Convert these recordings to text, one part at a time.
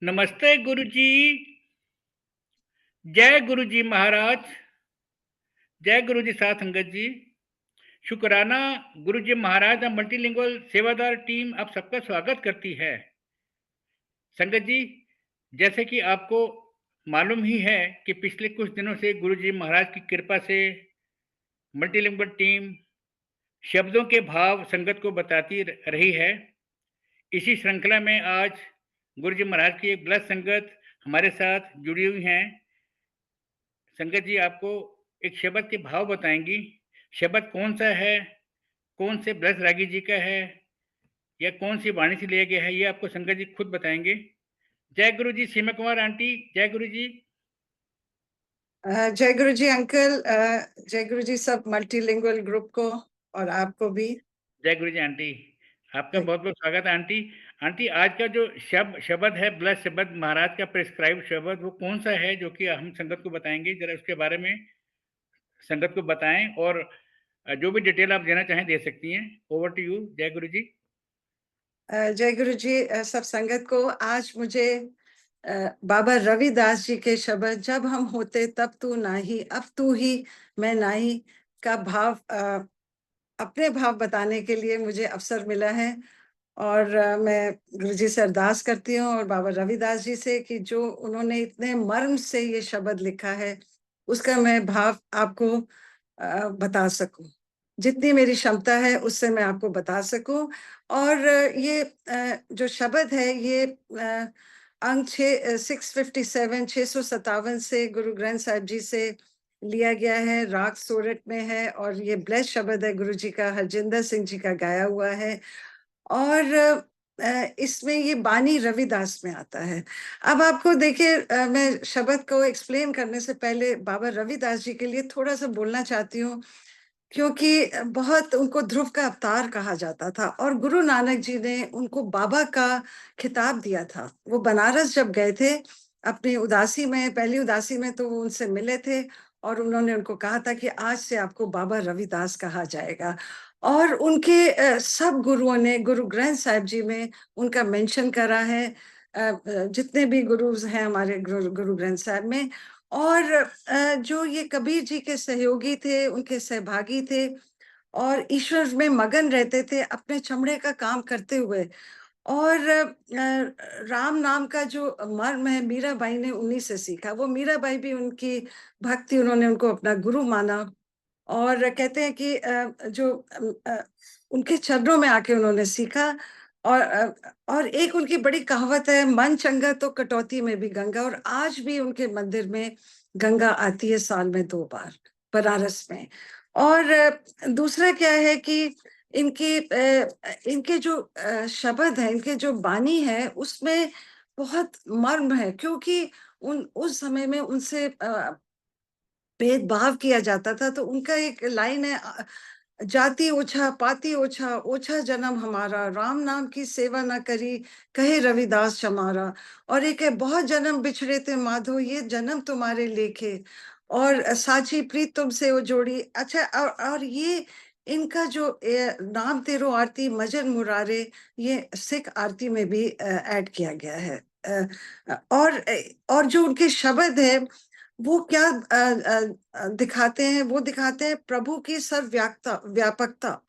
नमस्ते गुरुजी। जय गुरुजी महाराज। जय गुरुजी साथ संगत जी। शुक्राना। गुरुजी महाराज और मल्टीलिंगुअल सेवादार टीम आप सबका स्वागत करती है। संगत जी, जैसे कि आपको मालूम ही है कि पिछले कुछ दिनों से गुरुजी महाराज की कृपा से मल्टीलिंगुअल टीम शब्दों के भाव संगत को बताती रही है। इसी श्रृंखला में आज गुरुजी महाराज की एक ब्लस संगत हमारे साथ जुड़ी हुई हैं। संगत जी आपको एक शब्द के भाव बताएंगी। शब्द कौन सा है, कौन से ब्रज रागी जी का है या कौन सी वाणी से लिया गया है, ये आपको संगत जी खुद बताएंगे। जय गुरु जी सीमा कुमार आंटी। जय गुरु जी। जय गुरु जी अंकल। जय गुरु जी सब मल्टीलिंगुअल ग्रुप को और आपको भी। जय गुरु जी आंटी। आपका बहुत बहुत स्वागत है आंटी। आंटी आज का जो शब्द है, ब्लस शब्द महाराज का प्रिस्क्राइब शब्द, वो कौन सा है जो कि हम संगत को बताएंगे? जरा उसके बारे में संगत को बताएं और जो भी डिटेल आप देना चाहें दे सकती हैं। Over to you. जय गुरु जी। जय गुरु जी सब संगत को। आज मुझे बाबा रविदास जी के शब्द जब हम होते तब तू नाही अब तू ही मैं नाही का भाव अपने भाव बताने के लिए मुझे अवसर मिला है। और मैं गुरु जी से अरदास करती हूँ और बाबा रविदास जी से कि जो उन्होंने इतने मर्म से ये शब्द लिखा है उसका मैं भाव आपको बता सकूं। जितनी मेरी क्षमता है उससे मैं आपको बता सकूं। और ये जो शब्द है ये अंक 657 657 से गुरु ग्रंथ साहिब जी से लिया गया है, राग सोरठ में है। और ये ब्लेस शब्द है गुरु जी का, हरजिंदर सिंह जी का गाया हुआ है। और इसमें ये बानी रविदास में आता है। अब आपको देखिए, मैं शब्द को एक्सप्लेन करने से पहले बाबा रविदास जी के लिए थोड़ा सा बोलना चाहती हूँ, क्योंकि बहुत उनको ध्रुव का अवतार कहा जाता था और गुरु नानक जी ने उनको बाबा का खिताब दिया था। वो बनारस जब गए थे अपनी उदासी में, पहली उदासी में, तो वो उनसे मिले थे और उन्होंने उनको कहा था कि आज से आपको बाबा रविदास कहा जाएगा। और उनके सब गुरुओं ने गुरु ग्रंथ साहिब जी में उनका मेंशन करा है। जितने भी गुरु हैं हमारे गुरु ग्रंथ साहिब में। और जो ये कबीर जी के सहयोगी थे, उनके सहभागी थे और ईश्वर में मगन रहते थे अपने चमड़े का काम करते हुए। और राम नाम का जो मर्म है मीराबाई ने उन्हीं से सीखा। वो मीराबाई भी उनकी भक्ति, उन्होंने उनको अपना गुरु माना। और कहते हैं कि उनके चरणों में आके उन्होंने सीखा। और एक उनकी बड़ी कहावत है, मन चंगा तो कटौती में भी गंगा। और आज भी उनके मंदिर में गंगा आती है साल में 2 बार, बनारस में। और दूसरा क्या है कि इनके जो शब्द है, इनके जो बानी है, उसमें बहुत मर्म है। क्योंकि उस समय में उनसे भेदभाव किया जाता था। तो उनका एक लाइन है, जाति ओछा पाति ओछा, ओछा जन्म हमारा, राम नाम की सेवा न करी, कहे रविदास चमारा। और एक है, बहुत जन्म बिछड़े थे माधो, ये जन्म तुम्हारे लेखे, और साची प्रीत तुमसे वो जोड़ी। अच्छा, और ये इनका जो नाम तेरो आरती मजन मुरारे, ये सिख आरती में भी ऐड किया गया है। और जो उनके शब्द है वो क्या दिखाते हैं? वो दिखाते हैं प्रभु की सर्वव्यापकता, व्यापकता,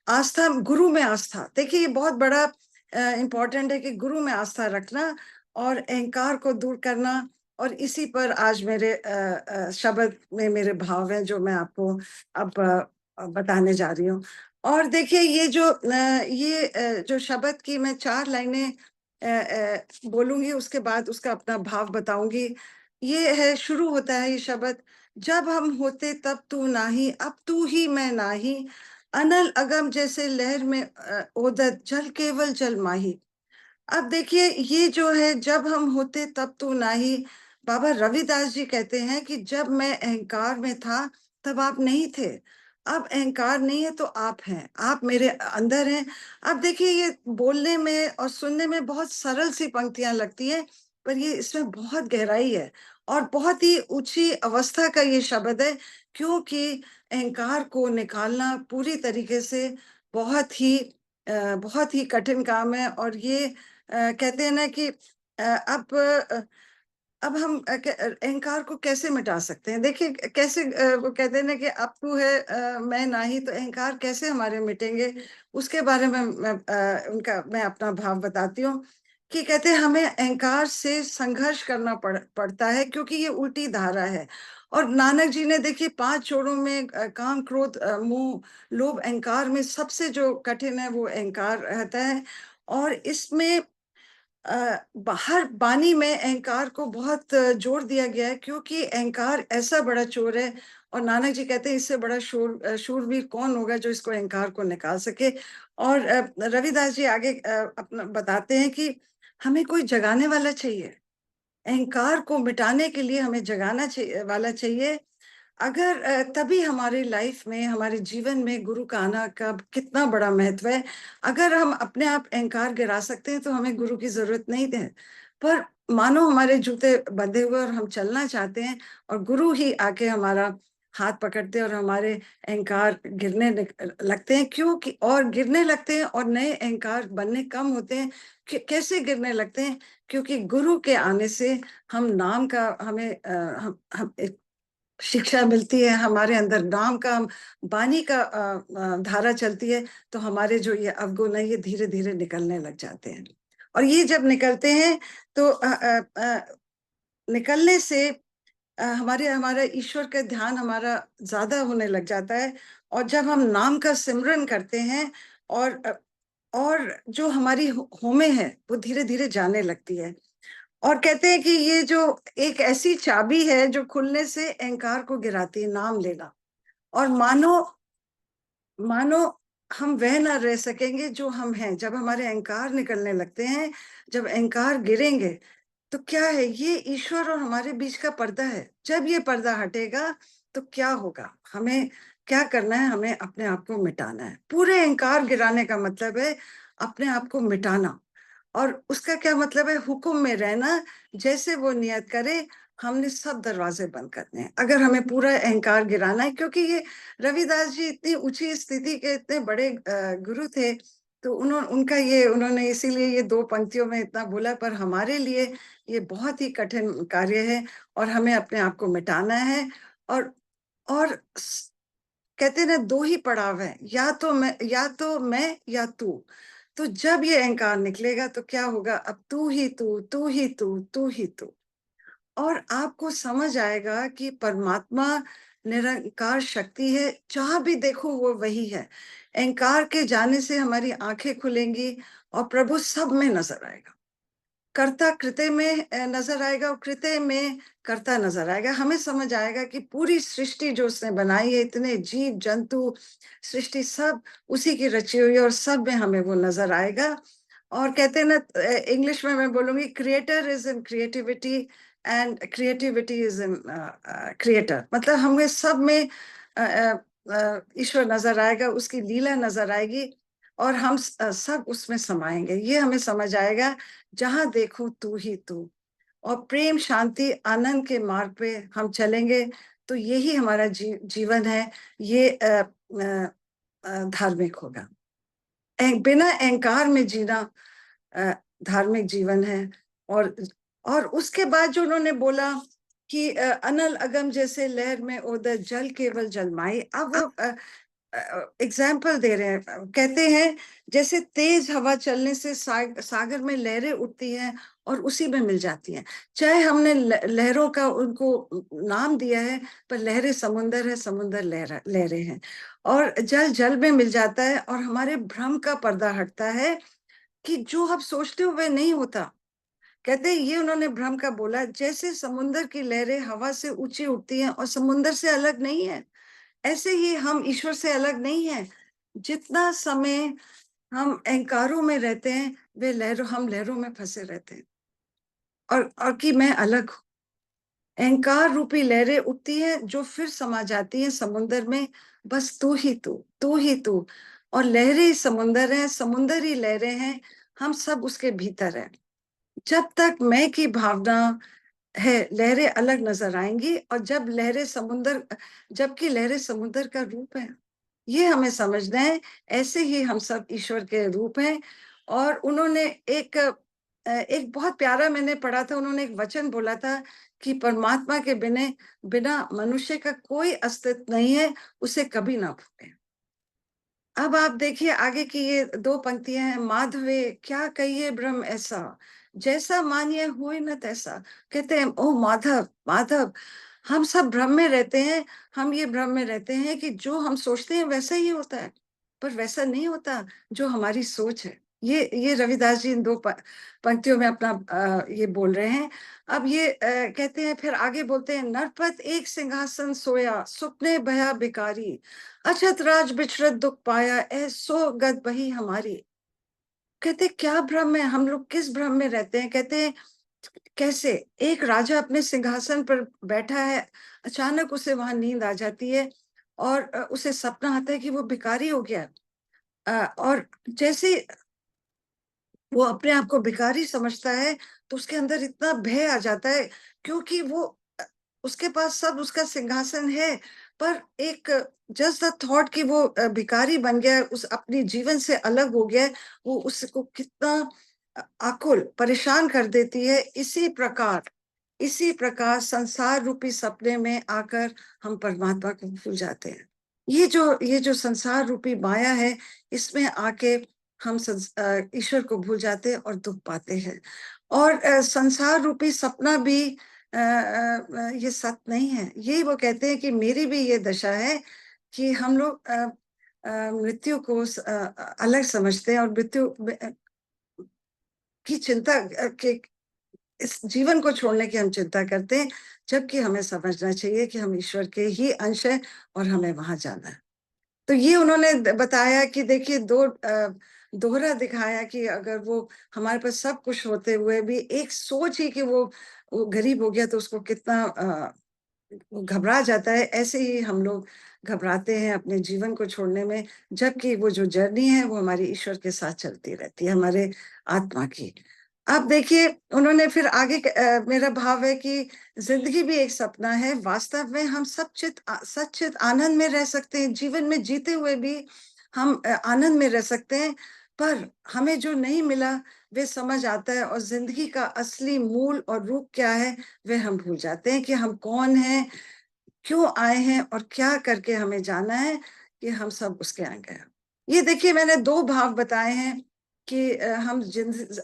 आस्था, गुरु में आस्था। देखिए, ये बहुत बड़ा इम्पोर्टेंट है कि गुरु में आस्था रखना और अहंकार को दूर करना। और इसी पर आज मेरे शब्द में मेरे भाव हैं जो मैं आपको अब बताने जा रही हूँ। और देखिए, ये जो शब्द की मैं 4 लाइनें बोलूंगी, उसके बाद उसका अपना भाव बताऊंगी। ये है, शुरू होता है ये शब्द, जब हम होते तब तू नाही अब तू ही मैं नाही, अनल अगम जैसे लहर में ओदत, जल केवल जल माही। अब देखिए, ये जो है, जब हम होते तब तू नाही, बाबा रविदास जी कहते हैं कि जब मैं अहंकार में था तब आप नहीं थे। अब अहंकार नहीं है तो आप हैं, आप मेरे अंदर हैं। अब देखिए, ये बोलने में और सुनने में बहुत सरल सी पंक्तियां लगती हैं, पर ये इसमें बहुत गहराई है और बहुत ही ऊंची अवस्था का ये शब्द है। क्योंकि अहंकार को निकालना पूरी तरीके से बहुत ही कठिन काम है। और ये कहते हैं ना कि अब हम अहंकार को कैसे मिटा सकते हैं? देखिए कैसे, वो कहते हैं ना कि अब तू है मैं नहीं, तो अहंकार कैसे हमारे मिटेंगे, उसके बारे में मैं अपना भाव बताती हूँ। कि कहते हैं हमें अहंकार से संघर्ष करना पड़ता है, क्योंकि ये उल्टी धारा है। और नानक जी ने देखिए 5 छोड़ों में काम, क्रोध, मोह, लोभ, अहंकार में सबसे जो कठिन है वो अहंकार रहता है। और इसमें बाहर बानी में अहंकार को बहुत जोर दिया गया है, क्योंकि अहंकार ऐसा बड़ा चोर है। और नानक जी कहते हैं इससे बड़ा शूरवीर कौन होगा जो इसको, अहंकार को निकाल सके। और रविदास जी आगे अपना बताते हैं कि हमें कोई जगाने वाला चाहिए, अहंकार को मिटाने के लिए हमें जगाना वाला चाहिए। अगर तभी हमारी लाइफ में, हमारे जीवन में गुरु का आना का कितना बड़ा महत्व है। अगर हम अपने आप अहंकार गिरा सकते हैं तो हमें गुरु की जरूरत नहीं है। पर मानो हमारे जूते बंधे हुए और हम चलना चाहते हैं, और गुरु ही आके हमारा हाथ पकड़ते हैं और हमारे अहंकार गिरने लगते हैं। क्योंकि और गिरने लगते हैं और नए अहंकार बनने कम होते हैं। कैसे गिरने लगते हैं? क्योंकि गुरु के आने से हम नाम का, हमें हम शिक्षा मिलती है, हमारे अंदर नाम का, बानी का धारा चलती है। तो हमारे जो ये अवगुण है ये धीरे धीरे निकलने लग जाते हैं। और ये जब निकलते हैं तो निकलने से हमारे हमारा ईश्वर का ध्यान हमारा ज्यादा होने लग जाता है। और जब हम नाम का सिमरन करते हैं, और और जो हमारी होमे है वो धीरे धीरे जाने लगती है। और कहते हैं कि ये जो एक ऐसी चाबी है जो खुलने से अहंकार को गिराती है, नाम लेना। और मानो मानो हम वह ना रह सकेंगे जो हम हैं। जब हमारे अहंकार निकलने लगते हैं, जब अहंकार गिरेंगे, तो क्या है, ये ईश्वर और हमारे बीच का पर्दा है। जब ये पर्दा हटेगा तो क्या होगा? हमें क्या करना है? हमें अपने आप को मिटाना है। पूरे अहंकार गिराने का मतलब है अपने आप को मिटाना। और उसका क्या मतलब है? हुक्म में रहना। जैसे वो नियत करे, हमने सब दरवाजे बंद करने हैं अगर हमें पूरा अहंकार गिराना है। क्योंकि ये रविदास जी इतनी ऊंची स्थिति के इतने बड़े गुरु थे, तो उन्होंने इसीलिए ये 2 पंक्तियों में इतना बोला। पर हमारे लिए ये बहुत ही कठिन कार्य है, और हमें अपने आप को मिटाना है। और और कहते हैं ना, 2 ही पड़ाव है, या तो मैं या तू। तो जब ये अहंकार निकलेगा तो क्या होगा? अब तू ही तू, तू ही तू, तू ही तू। और आपको समझ आएगा कि परमात्मा निरंकार शक्ति है, जहां भी देखो वो वही है। अहंकार के जाने से हमारी आंखें खुलेंगी, और प्रभु सब में नजर आएगा। कर्ता कृत्य में नजर आएगा, और कृत्य में कर्ता नजर आएगा। हमें समझ आएगा कि पूरी सृष्टि जो उसने बनाई है, इतने जीव जंतु, सृष्टि सब उसी की रची हुई है, और सब में हमें वो नजर आएगा। और कहते हैं ना, इंग्लिश में मैं बोलूंगी, creator is in creativity and creativity is in creator. मतलब हमें सब में ईश्वर नजर आएगा, उसकी लीला नजर आएगी, और हम सब उसमें समाएंगे। ये हमें समझ आएगा, जहां देखो तू ही तू। और प्रेम, शांति, आनंद के मार्ग पे हम चलेंगे, तो यही हमारा जीवन है। ये धार्मिक होगा। बिना अहंकार में जीना अ, धार्मिक जीवन है। और और उसके बाद जो उन्होंने बोला कि अनल अगम जैसे लहर में ओदर जल केवल जलमाई। अब वो एग्जाम्पल दे रहे हैं। कहते हैं जैसे तेज हवा चलने से सागर में लहरें उठती हैं और उसी में मिल जाती हैं। चाहे हमने लहरों का उनको नाम दिया है, पर लहरें समुंदर है, समुंदर लहरें हैं। और जल जल में मिल जाता है, और हमारे भ्रम का पर्दा हटता है कि जो आप सोचते हो वह नहीं होता। कहते हैं, ये उन्होंने भ्रम का बोला, जैसे समुंदर की लहरें हवा से ऊंची उठती हैं और समुंदर से अलग नहीं है, ऐसे ही हम ईश्वर से अलग नहीं है। जितना समय हम अहंकारों में रहते हैं, हम लहरों में फंसे रहते हैं। और कि मैं अलग हूं। अहंकार रूपी लहरें उठती हैं जो फिर समा जाती हैं समुंदर में। बस तू ही तू, तू ही तू। और लहरें समुंदर हैं, समुंदर ही लहरें हैं, हम सब उसके भीतर हैं। जब तक मैं की भावना है, लहरें अलग नजर आएंगी। और जबकि लहरें समुद्र का रूप है, ये हमें समझना है। ऐसे ही हम सब ईश्वर के रूप हैं। और उन्होंने एक एक बहुत प्यारा मैंने पढ़ा था, उन्होंने एक वचन बोला था कि परमात्मा के बिना मनुष्य का कोई अस्तित्व नहीं है, उसे कभी ना भूलें। अब आप देखिए आगे की ये 2 पंक्तियां हैं, माधवे क्या कहिए ब्रह्म ऐसा, जैसा मानिए हुए न तैसा। कहते हैं ओ माधव माधव, हम सब भ्रम में रहते हैं, हम ये भ्रम में रहते हैं कि जो हम सोचते हैं वैसा ही होता है, पर वैसा नहीं होता जो हमारी सोच है। ये रविदास जी इन 2 पंक्तियों में अपना ये बोल रहे हैं। अब ये कहते हैं, फिर आगे बोलते हैं, नरपत एक सिंहासन सोया, सुपने भया बिकारी, अछत राज बिछड़त दुख पाया, ऐसो गत बही हमारी। कहते क्या भ्रम है, हम लोग किस भ्रम में रहते हैं। कहते हैं कैसे एक राजा अपने सिंहासन पर बैठा है, अचानक उसे वहां नींद आ जाती है और उसे सपना आता है कि वो भिखारी हो गया। और जैसे वो अपने आप को भिखारी समझता है तो उसके अंदर इतना भय आ जाता है, क्योंकि वो उसके पास सब उसका सिंहासन है, पर एक जस्ट द थॉट कि वो भिखारी बन गया, उस अपनी जीवन से अलग हो गया, वो उसको कितना आकुल परेशान कर देती है। इसी प्रकार संसार रूपी सपने में आकर हम परमात्मा को भूल जाते हैं। ये जो संसार रूपी माया है, इसमें आके हम ईश्वर को भूल जाते हैं और दुख पाते हैं। और संसार रूपी सपना भी ये सत्य नहीं है। यही वो कहते हैं कि मेरी भी ये दशा है कि हम लोग मृत्यु को अलग समझते हैं और मृत्यु की चिंता के इस जीवन को छोड़ने की हम चिंता करते हैं, जबकि हमें समझना चाहिए कि हम ईश्वर के ही अंश हैं और हमें वहां जाना है। तो ये उन्होंने बताया कि देखिए दोहरा दिखाया कि अगर वो हमारे पास सब कुछ होते हुए भी एक सोच ही कि वो गरीब हो गया तो उसको कितना घबरा जाता है। ऐसे ही हम लोग घबराते हैं अपने जीवन को छोड़ने में, जबकि वो जो जर्नी है वो हमारी ईश्वर के साथ चलती रहती है, हमारे आत्मा की। अब देखिए उन्होंने फिर आगे मेरा भाव है कि जिंदगी भी एक सपना है, वास्तव में हम सच्चित आनंद में रह सकते हैं, जीवन में जीते हुए भी हम आनंद में रह सकते हैं, पर हमें जो नहीं मिला वे समझ आता है, और जिंदगी का असली मूल और रूप क्या है वे हम भूल जाते हैं, कि हम कौन हैं, क्यों आए हैं और क्या करके हमें जाना है, कि हम सब उसके अंग हैं। ये देखिए मैंने 2 भाव बताए हैं कि हम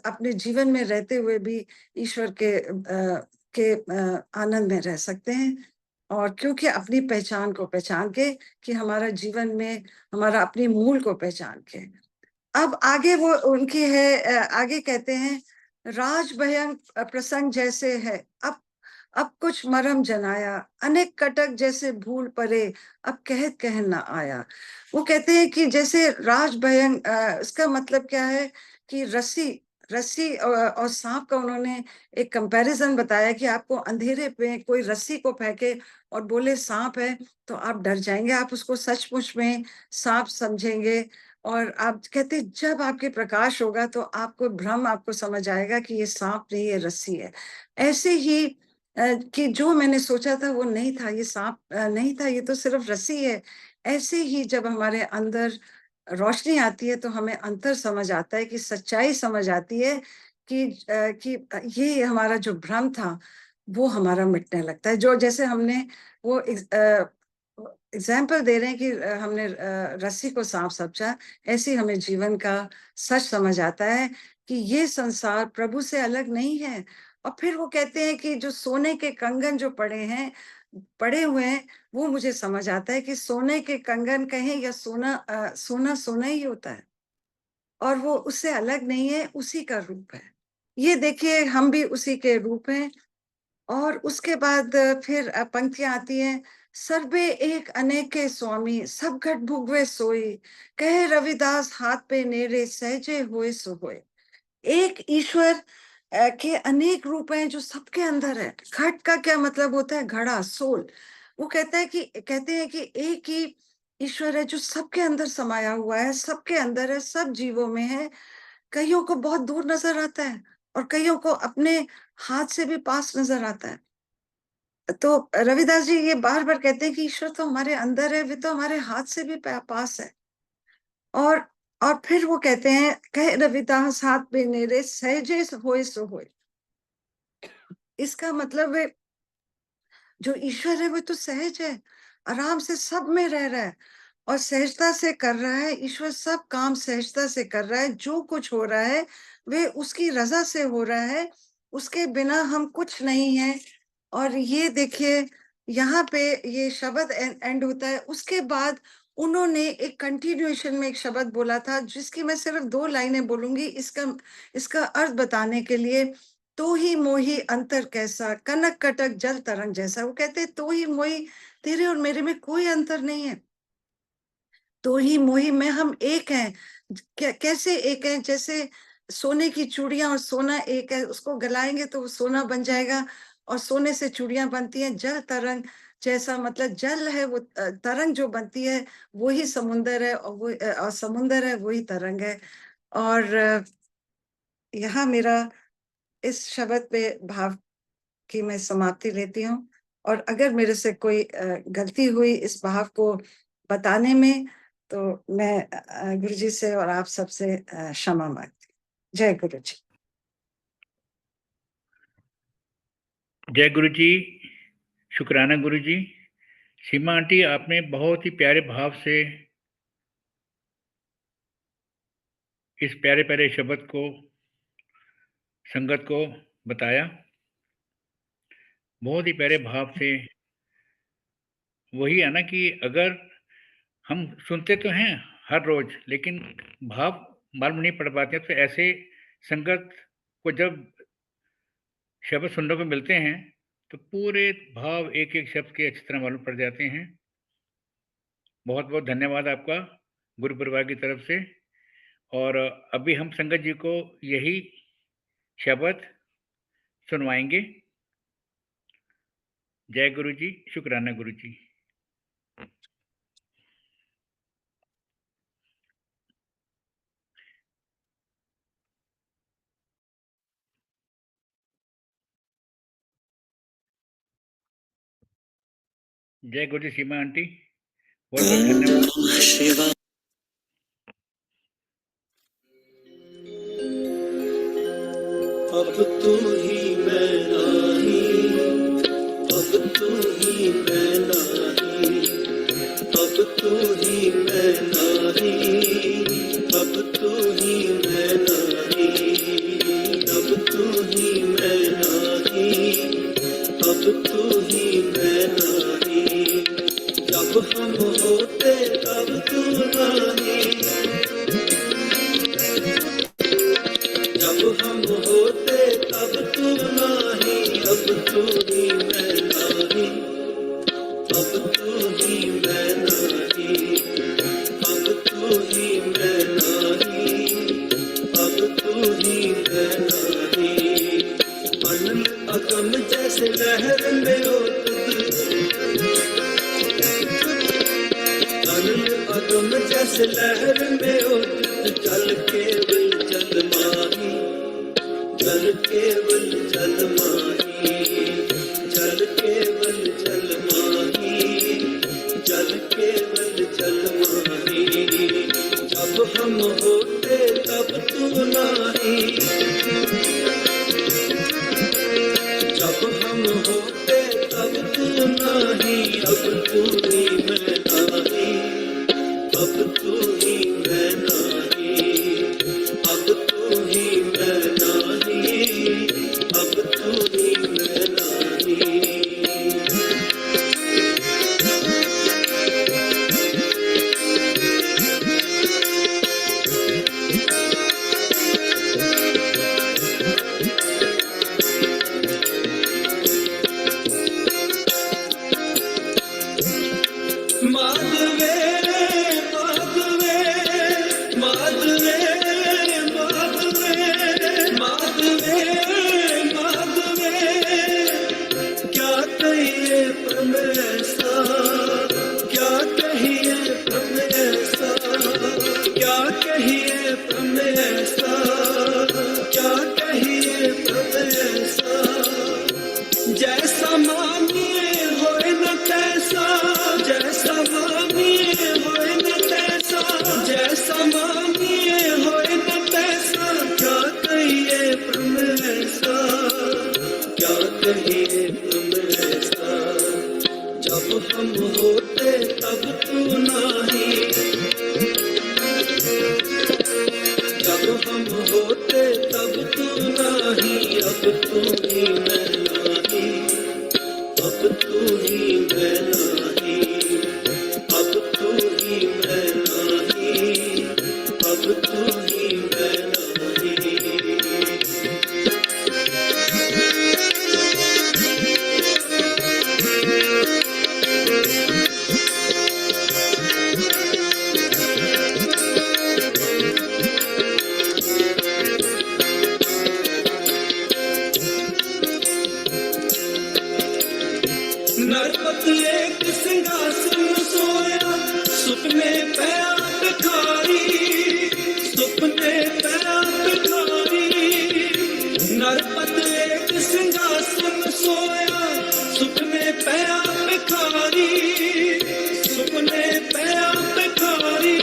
अपने जीवन में रहते हुए भी ईश्वर के आनंद में रह सकते हैं, और क्योंकि अपनी पहचान को पहचान के, कि हमारा जीवन में हमारा अपनी मूल को पहचान के। अब आगे वो उनकी है, आगे कहते हैं, राज भयंक प्रसंग जैसे है, अब कुछ मरम जनाया, अनेक कटक जैसे भूल परे, अब कहत कह न आया। वो कहते हैं कि जैसे राज भयंक, इसका मतलब क्या है कि रस्सी रस्सी और सांप का उन्होंने एक कंपैरिजन बताया, कि आपको अंधेरे पे कोई रस्सी को फेंके और बोले सांप है, तो आप डर जाएंगे, आप उसको सचमुच में सांप समझेंगे। और आप कहते जब आपके प्रकाश होगा तो आपको भ्रम, आपको समझ आएगा कि ये सांप नहीं, ये रस्सी है। ऐसे ही कि जो मैंने सोचा था वो नहीं था, ये सांप नहीं था, ये तो सिर्फ रस्सी है। ऐसे ही जब हमारे अंदर रोशनी आती है तो हमें अंतर समझ आता है, कि सच्चाई समझ आती है, कि ये हमारा जो भ्रम था वो हमारा मिटने लगता है। जो जैसे हमने वो एग्जाम्पल दे रहे हैं कि हमने रस्सी को सांप समझा, ऐसे ही हमें जीवन का सच समझ आता है कि ये संसार प्रभु से अलग नहीं है। और फिर वो कहते हैं कि जो सोने के कंगन जो पड़े हुए हैं, वो मुझे समझ आता है कि सोने के कंगन कहें या सोना सोना ही होता है, और वो उससे अलग नहीं है, उसी का रूप है। ये देखिए हम भी उसी के रूप हैं। और उसके बाद फिर पंक्तियां आती हैं, सर्वे एक अनेक के स्वामी, सब घट भुगवे सोई, कहे रविदास हाथ पे नेरे, सहजे होए सो होए। एक ईश्वर के अनेक रूप हैं जो सबके अंदर है। घट का क्या मतलब होता है, घड़ा, सोल। वो कहते हैं कि एक ही ईश्वर है जो सबके अंदर समाया हुआ है, सबके अंदर है, सब जीवों में है। कईयों को बहुत दूर नजर आता है और कईयों को अपने हाथ से भी पास नजर आता है। तो रविदास जी ये बार बार कहते हैं कि ईश्वर तो हमारे अंदर है, वे तो हमारे हाथ से भी पास है। और और फिर वो कहते हैं, कहे रविदास हाथ में नेरे सहजे होए सो होए। इसका मतलब है जो ईश्वर है वो तो सहज है, आराम से सब में रह रहा है और सहजता से कर रहा है। ईश्वर सब काम सहजता से कर रहा है। जो कुछ हो रहा है वे उसकी रजा से हो रहा है, उसके बिना हम कुछ नहीं है। और ये देखिए यहाँ पे ये शब्द एंड होता है। उसके बाद उन्होंने एक कंटिन्यूएशन में एक शब्द बोला था जिसकी मैं सिर्फ 2 लाइनें बोलूंगी इसका अर्थ बताने के लिए। तो ही मोही अंतर कैसा, कनक कटक जल तरंग जैसा। वो कहते तो ही मोही, तेरे और मेरे में कोई अंतर नहीं है। तो ही मोही में हम एक हैं। कैसे एक हैं? जैसे सोने की चूड़ियां और सोना एक है, उसको गलाएंगे तो वो सोना बन जाएगा और सोने से चूड़ियां बनती हैं। जल तरंग जैसा, मतलब जल है वो, तरंग जो बनती है वही समुंदर है और वो और समुंदर है वही तरंग है। और यहाँ मेरा इस शब्द पे भाव की मैं समाप्ति लेती हूँ। और अगर मेरे से कोई गलती हुई इस भाव को बताने में तो मैं गुरु जी से और आप सबसे क्षमा मांगती हूँ। जय गुरु जी। जय गुरु जी, शुक्राना गुरु जी। सीमा आंटी, आपने बहुत ही प्यारे भाव से इस प्यारे प्यारे शब्द को संगत को बताया, बहुत ही प्यारे भाव से। वही है ना कि अगर हम सुनते तो हैं हर रोज, लेकिन भाव मालूम नहीं पड़ पाते, तो ऐसे संगत को जब शब्द सुनने को मिलते हैं तो पूरे भाव एक एक शब्द के अच्छी तरह मालूम पड़ जाते हैं। बहुत बहुत धन्यवाद आपका गुरु परिवार की तरफ से। और अभी हम संगत जी को यही शब्द सुनवाएंगे। जय गुरु जी, शुक्राना गुरु जी। जय गुरु जी सीमा आंटी, बहुत बहुत धन्यवाद। अब तू ही मैं नाही, अब तू ही मैं नाही, अब तू ही मैं नाही, अब तू ही मैं नाही, अब तू ही मैं नाही, अब तू ही मैं नाही। जब हम होते तब तू नाही, जब हम होते तब तू नाही, अब तू ही मैं नाही, अब तू ही मैं नाही, अब तू ही मैं नाही, अब तू ही मैं नाही। अनल अगम जैसे लहर में हो तुझ, अनल अगम जैसे लहर में हो तुझ, चल केवल चल माही, चल केवल चल माही, चल केवल चल माही, चल केवल चल माही। जब हम होते तब तू नाही, जब हम होते तब तू नाही, अब तू ही मैं नाही, अब तू ही मैं नाही, अब तू ही मैं नाही, अब तू ही मैं नाही। माधवे माधवे माधवे माधवे माधवे माधवे, क्या कहिए प्रभु ऐसा, क्या कहिए प्रभु ऐसा, क्या कहिए प्रभु ऐसा, क्या कहिए प्रभु ऐसा। जैसा मानिए होए न तैसा, जैसा मानिए होए न तैसा, जैसा मानिए तू ही मैं नाही, अब तू ही मैं नाही, अब तू ही मैं नाही, अब तू ही मैं नाही। नरपत एक सिंहासन सोया, सुपने पया भिखारी, सुपने पया भिखारी। नरपत एक सिंहासन सोया, सुपने पया भिखारी, सुपने पया भिखारी।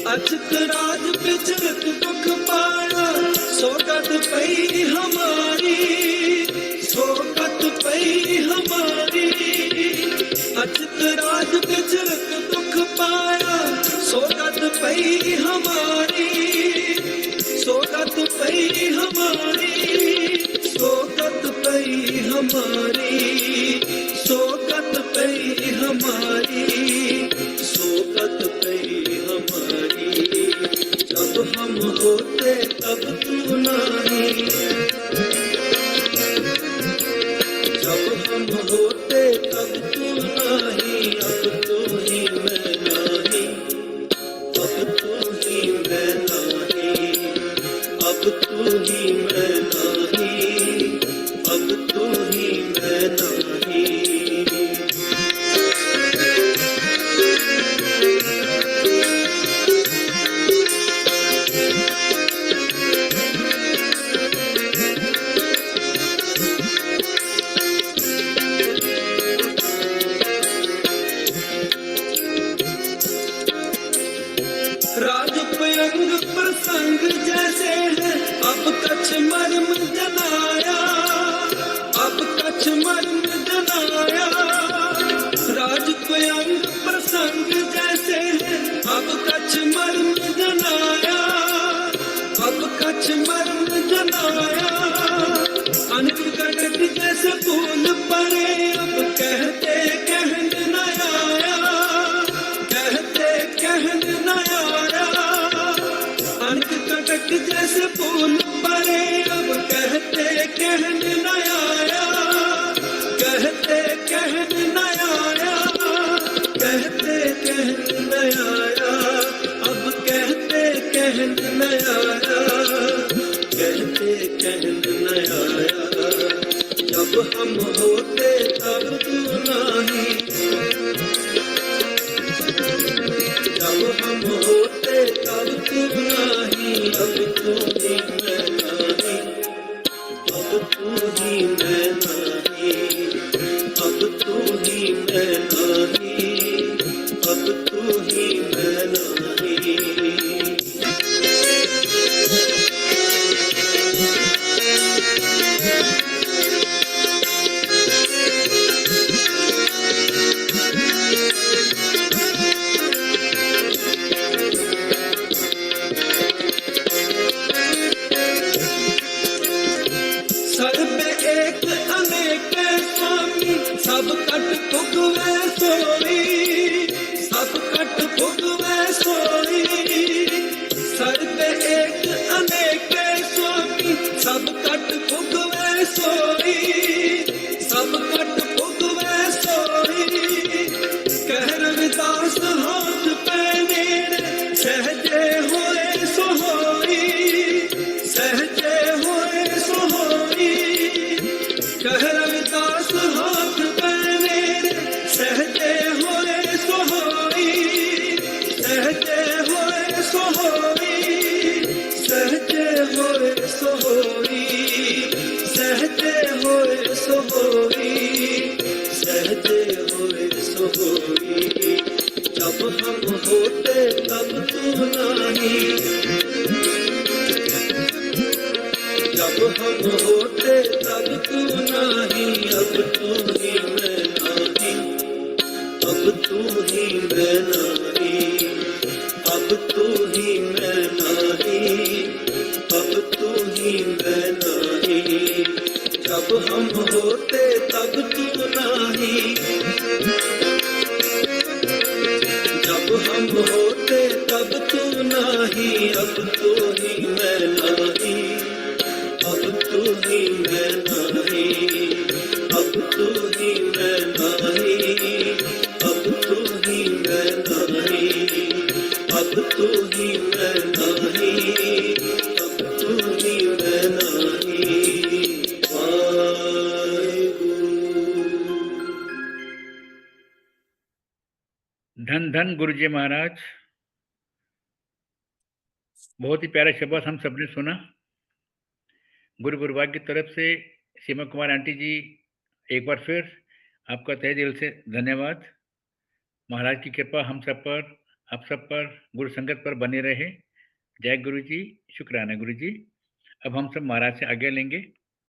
अचत राज बिचरत दुख पाया, सोगत पई हमारी, सोगत पई हमारी। अचत राज बिचरत दुख पाया, सोगत पई हमारी, सोगत पई हमारी, सोगत पई हमारी, सोगत पई हमारी, सोगत पई हमारी। जब हम होते तब तू नहीं, जब हम होते तब तू नहीं, अब तू ही मैं नहीं, अब तू ही मैं नहीं, अब तू ही मैं नहीं, अब तू ही मैं नहीं। राजपयंग प्रसंग जैसे है, अब कच्छ मर्म जनाया, अब कच्छ मर्म जनाया। राजपयंग प्रसंग जैसे है, अब कच्छ मर्म जनाया, अब कच्छ मर्म जनाया। अनक कटक जैसे फूल पड़े, अब कहते कहन न आया, कहते कहन न आया। अनक कटक जैसे फूल पड़े, अब कहते कहन न आया, कहते कहन न आया, कहते कहन न आया। अब कहते कहन न आया, कहते कहन न आया। जब हम होते तब तू नहीं, जब हम होते तब तू नहीं, अब तू ही मैं नहीं, अब तू ही मैं नहीं, अब तू ही मैं नहीं, अब तू ही मैं नहीं। ही मैं नाही, अब तू ही मैं नाही, अब तू ही मैं नाही, अब तू ही मैं नाही, अब तू ही मैं नाही, अब तू ही मैं नाही। धन धन गुरु जी महाराज। बहुत ही प्यारा शब्द हम सबने सुना। गुरु गुरुवाग की तरफ से सीमा कुमार आंटी जी, एक बार फिर आपका तहे दिल से धन्यवाद। महाराज की कृपा हम सब पर, आप सब पर, गुरु संगत पर बने रहे। जय गुरु जी, शुक्राना गुरु जी। अब हम सब महाराज से आज्ञा लेंगे।